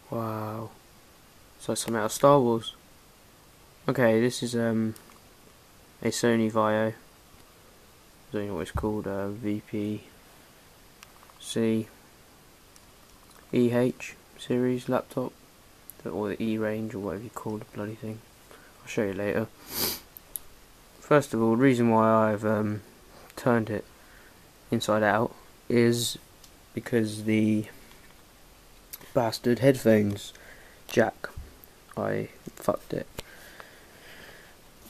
Wow. It's like something out of Star Wars. Okay, this is a Sony VAIO. I don't know what it's called. VPceh series laptop, or the E range, or whatever you call the bloody thing. I'll show you later. First of all, the reason why I've turned it inside out is because the bastard headphones jack, I fucked it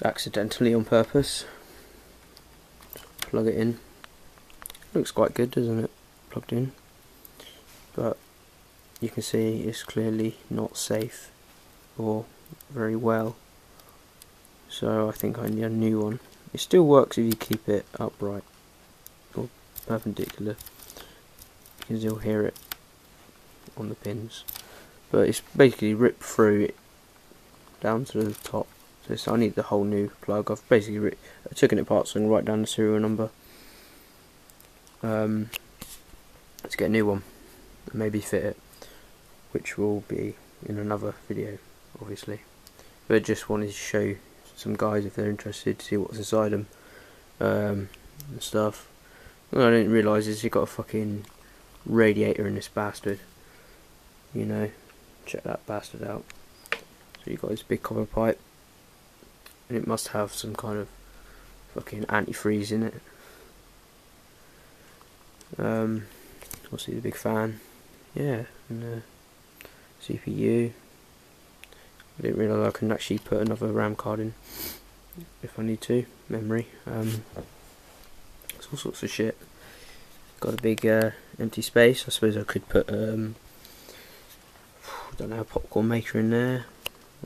accidentally on purpose. Plug it in. Looks quite good, doesn't it? Plugged in. But you can see it's clearly not safe or very well. So I think I need a new one. It still works if you keep it upright or perpendicular. You can still hear it on the pins. But it's basically ripped through it down to the top. So I need the whole new plug. I've basically taken it apart so I can write down the serial number. Let's get a new one and maybe fit it, which will be in another video, obviously. But I just wanted to show some guys if they're interested to see what's inside them and stuff. What I didn't realise is you got a fucking radiator in this bastard. You know, check that bastard out. So you got this big copper pipe, and it must have some kind of fucking antifreeze in it. Obviously the big fan, yeah, and the CPU. I didn't realise I can actually put another RAM card in if I need to. Memory, it's all sorts of shit. Got a big empty space. I suppose I could put I don't know, a popcorn maker in there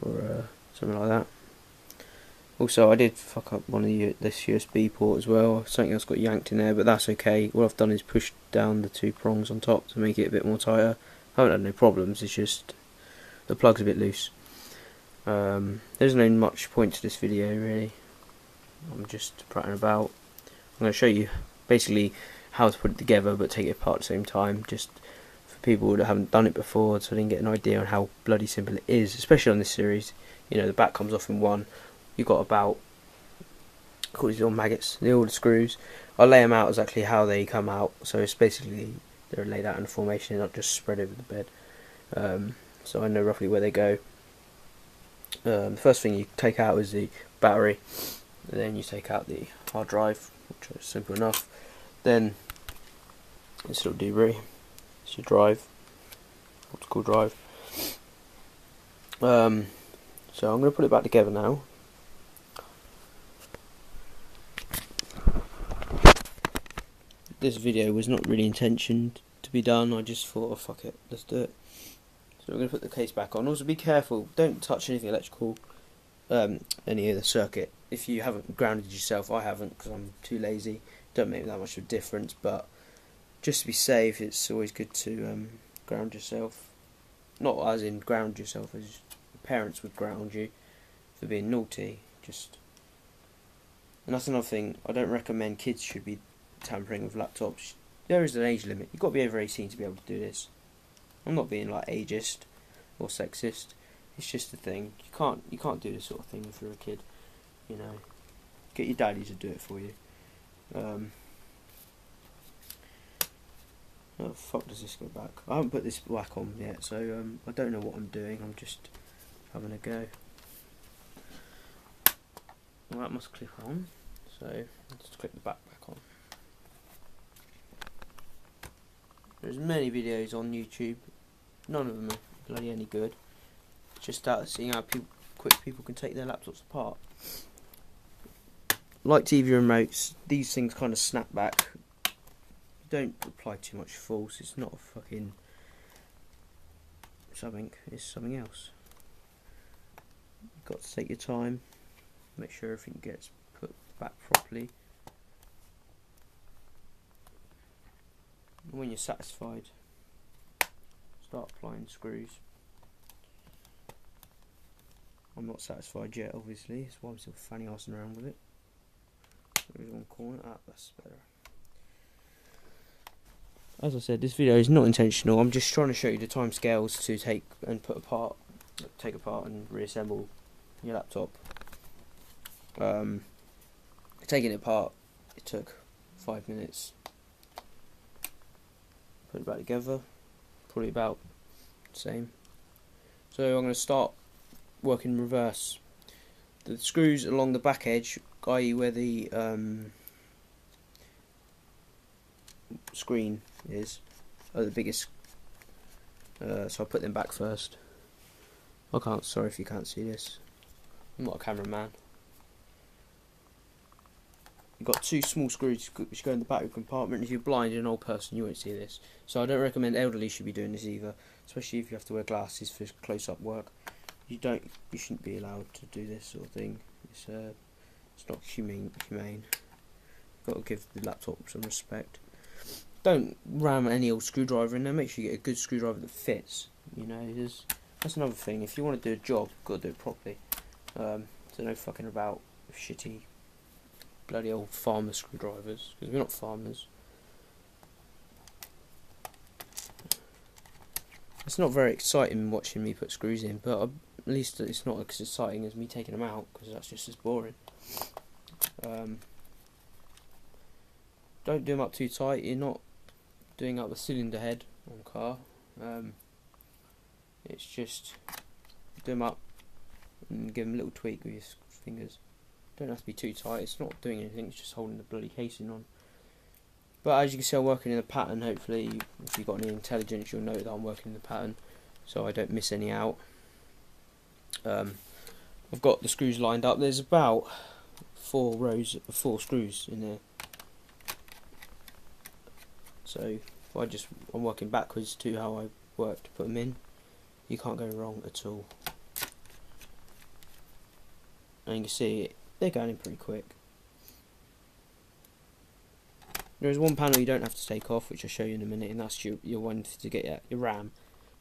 or something like that. Also, I did fuck up one of this USB port as well. Something else got yanked in there, but that's okay. What I've done is pushed down the two prongs on top to make it a bit more tighter. I haven't had no problems, it's just the plug's a bit loose. There's no much point to this video really. I'm just prattling about. I'm going to show you basically how to put it together but take it apart at the same time, just for people that haven't done it before, so they can get an idea on how bloody simple it is, especially on this series. You know, the back comes off in one. You've got about, call these little maggots, all the screws. I'll lay them out exactly how they come out, so it's basically they're laid out in a formation, not just spread over the bed. So I know roughly where they go. The first thing you take out is the battery, and then you take out the hard drive, which is simple enough. Then this little debris, it's your drive, optical drive. So I'm going to put it back together now. This video was not really intentioned to be done, I just thought, oh fuck it, let's do it. So we're going to put the case back on. Also be careful, don't touch anything electrical, any of the circuit. If you haven't grounded yourself, I haven't because I'm too lazy, don't make that much of a difference, but just to be safe it's always good to ground yourself. Not as in ground yourself, as parents would ground you for being naughty. And that's another thing, I don't recommend kids should be tampering with laptops. There is an age limit. You've got to be over 18 to be able to do this. I'm not being like ageist or sexist. It's just a thing. You can't do this sort of thing if you're a kid. You know, get your daddy to do it for you. How the fuck does this go back? I haven't put this back on yet, so I don't know what I'm doing. I'm just having a go. Well, that must clip on. So let's clip the back on. There's many videos on YouTube, none of them are bloody any good. Just out seeing how quick people can take their laptops apart. Like TV remotes, these things kind of snap back. Don't apply too much force, it's not a fucking something, it's something else. You've got to take your time, make sure everything gets put back properly. And when you're satisfied, start applying screws. I'm not satisfied yet, obviously, that's why I'm still fanny arsing around with it. There's one corner, that's better. as I said, this video is not intentional. I'm just trying to show you the time scales to take apart and reassemble your laptop. Taking it apart, it took 5 minutes. Put it back together, probably about the same. So I'm going to start working in reverse. The screws along the back edge, i.e. where the screen is, are the biggest. So I'll put them back first. Sorry if you can't see this. I'm not a cameraman. You've got 2 small screws which go in the battery compartment. If you're blind and an old person, you won't see this. So I don't recommend elderly should be doing this either, especially if you have to wear glasses for close-up work. You shouldn't be allowed to do this sort of thing. It's not humane. Got to give the laptop some respect. Don't ram any old screwdriver in there. Make sure you get a good screwdriver that fits. You know, that's another thing. If you want to do a job, you've got to do it properly. So no fucking about with shitty, bloody old farmer screwdrivers, because we're not farmers. It's not very exciting watching me put screws in, but at least it's not as exciting as me taking them out, because that's just as boring. Don't do them up too tight. You're not doing up the cylinder head on a car. It's just do them up and give them a little tweak with your fingers. Don't have to be too tight. It's not doing anything. It's just holding the bloody casing on. But as you can see, I'm working in a pattern. Hopefully, if you've got any intelligence, you'll know that I'm working in the pattern, so I don't miss any out. I've got the screws lined up. There's about 4 rows of 4 screws in there. So if I'm working backwards to how I work to put them in. You can't go wrong at all. And you can see they're going in pretty quick. There is one panel you don't have to take off, which I'll show you in a minute, and that's your one to get your RAM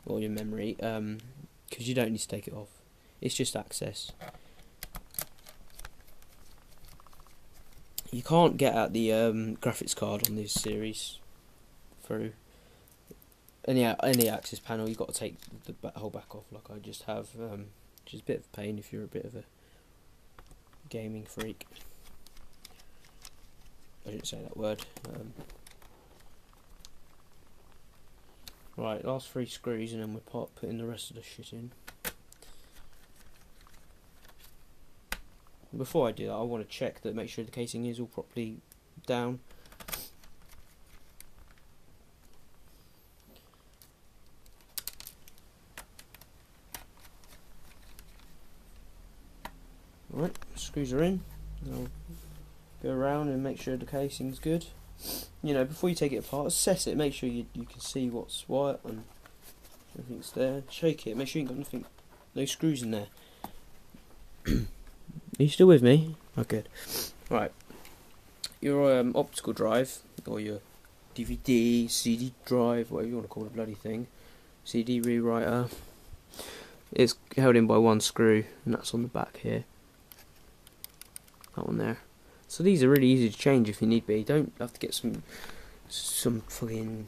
or your memory, because you don't need to take it off. It's just access. You can't get at the graphics card on this series through any access panel. You've got to take the whole back off, like I just have, which is a bit of a pain if you're a bit of a gaming freak. I didn't say that word. Right, last 3 screws, and then we're putting the rest of the shit in. Before I do that, I want to check that, make sure the casing is all properly down. Right, screws are in. I'll go around and make sure the casing's good. You know, before you take it apart, assess it. Make sure you can see what's what and everything's there. Shake it. Make sure you ain't got nothing, no screws in there. Are you still with me? Oh, good. Right. Your optical drive, or your DVD, CD drive, whatever you want to call the bloody thing, CD rewriter, is held in by 1 screw, and that's on the back here. That one there. So these are really easy to change if you need be. You don't have to get some fucking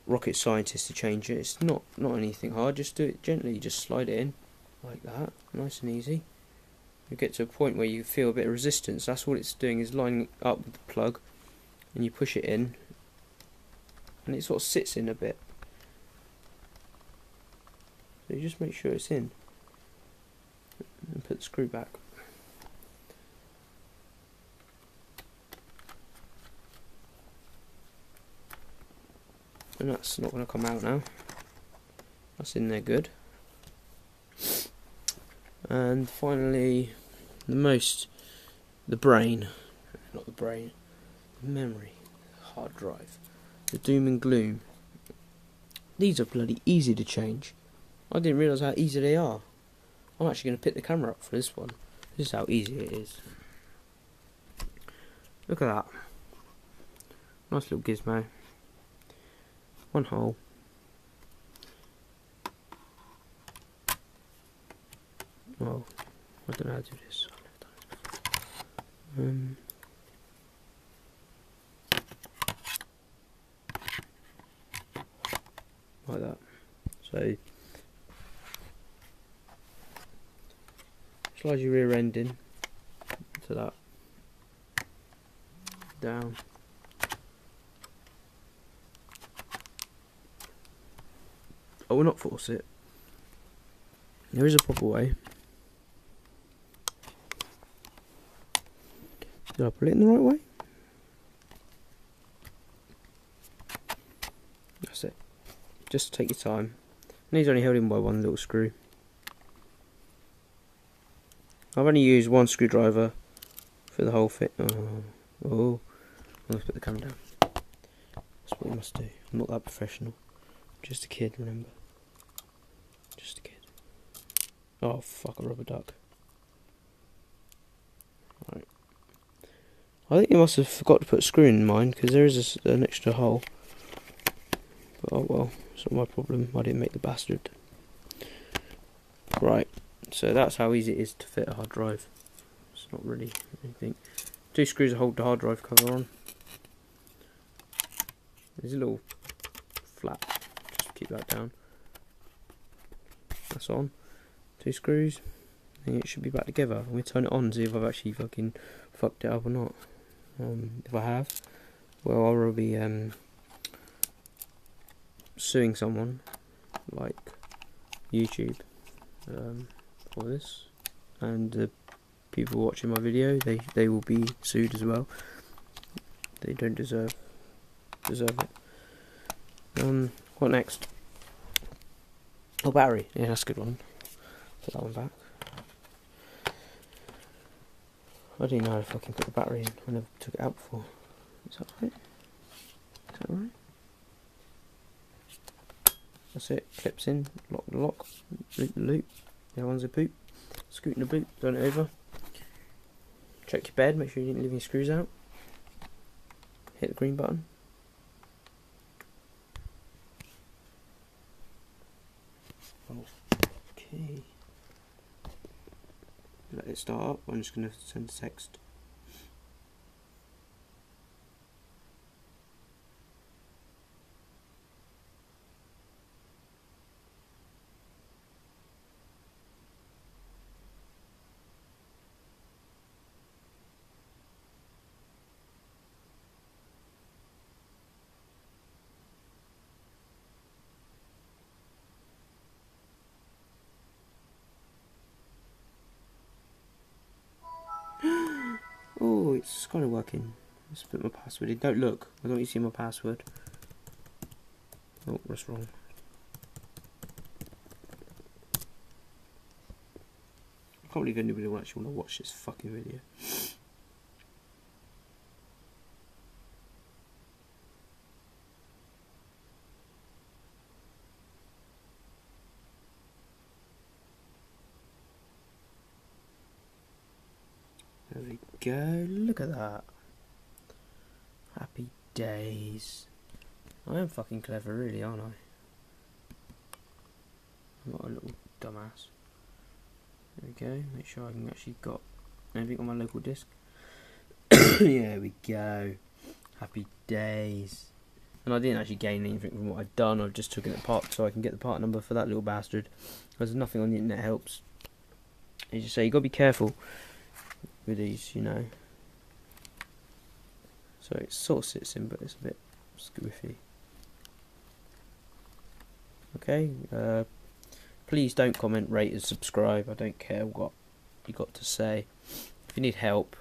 rocket scientist to change it. It's not anything hard. Just do it gently. Just slide it in like that, nice and easy. You get to a point where you feel a bit of resistance. That's what it's doing, is lining up with the plug, and you push it in, and it sort of sits in a bit. So you just make sure it's in, and put the screw back. And that's not going to come out now. That's in there good. And finally, the brain, not the brain, the memory, hard drive, the doom and gloom. These are bloody easy to change. I didn't realise how easy they are. I'm actually going to pick the camera up for this one. This is how easy it is. Look at that. Nice little gizmo. 1 hole. Well, I don't know how to do this. like that. So slide your rear end in to that, down. I will not force it. There is a proper way. Did I put it in the right way? That's it. Just take your time. And he's only held in by one little screw. I've only used one screwdriver for the whole fit. Oh, let's put the camera down. That's what you must do. I'm not that professional. Just a kid, remember. Just a kid. Oh fuck, a rubber duck. Right. I think you must have forgot to put a screw in mine, because there is an extra hole. But oh well, it's not my problem. I didn't make the bastard. Right, so that's how easy it is to fit a hard drive. It's not really anything. 2 screws to hold the hard drive cover on. There's a little flap, just keep that down. That's on. 2 screws, and it should be back together. I'm going to turn it on and see if I've actually fucking fucked it up or not. If I have, well, I'll be suing someone, like YouTube, for this, and the people watching my video, they will be sued as well. They don't deserve it. What next? Oh, battery. Yeah, that's a good one. Put that one back. I didn't know if I can put the battery in. I never took it out before. Is that right? Is that right? That's it. Clips in. Lock the lock. Loop the loop. The other one's a boot. Scooting the boot. Turn it over. Check your bed. Make sure you didn't leave any screws out. Hit the green button. Okay. Let it start up. I'm just going to send a text. Oh, it's kind of working. Let's put my password in. Don't look. I don't want you to see my password. Oh, that's wrong. I can't believe anybody will actually want to watch this fucking video. There we go. Look at that. Happy days. I am fucking clever, really, aren't I? I'm not a little dumbass. There we go. Make sure I can actually got everything on my local disk. There we go. Happy days. And I didn't actually gain anything from what I'd done. I've just took it apart so I can get the part number for that little bastard. There's nothing on the internet helps. As you say, you got to be careful with these, you know. So it sort of sits in, but it's a bit squiffy. Okay, please don't comment, rate and subscribe. I don't care what you got to say. If you need help,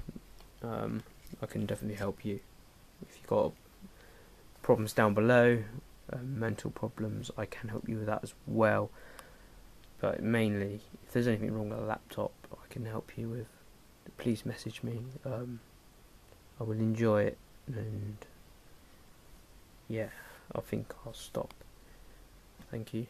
I can definitely help you. If you've got problems down below, mental problems, I can help you with that as well. But mainly, if there's anything wrong with a laptop, I can help you with. Please message me. I will enjoy it, and yeah, I think I'll stop. Thank you.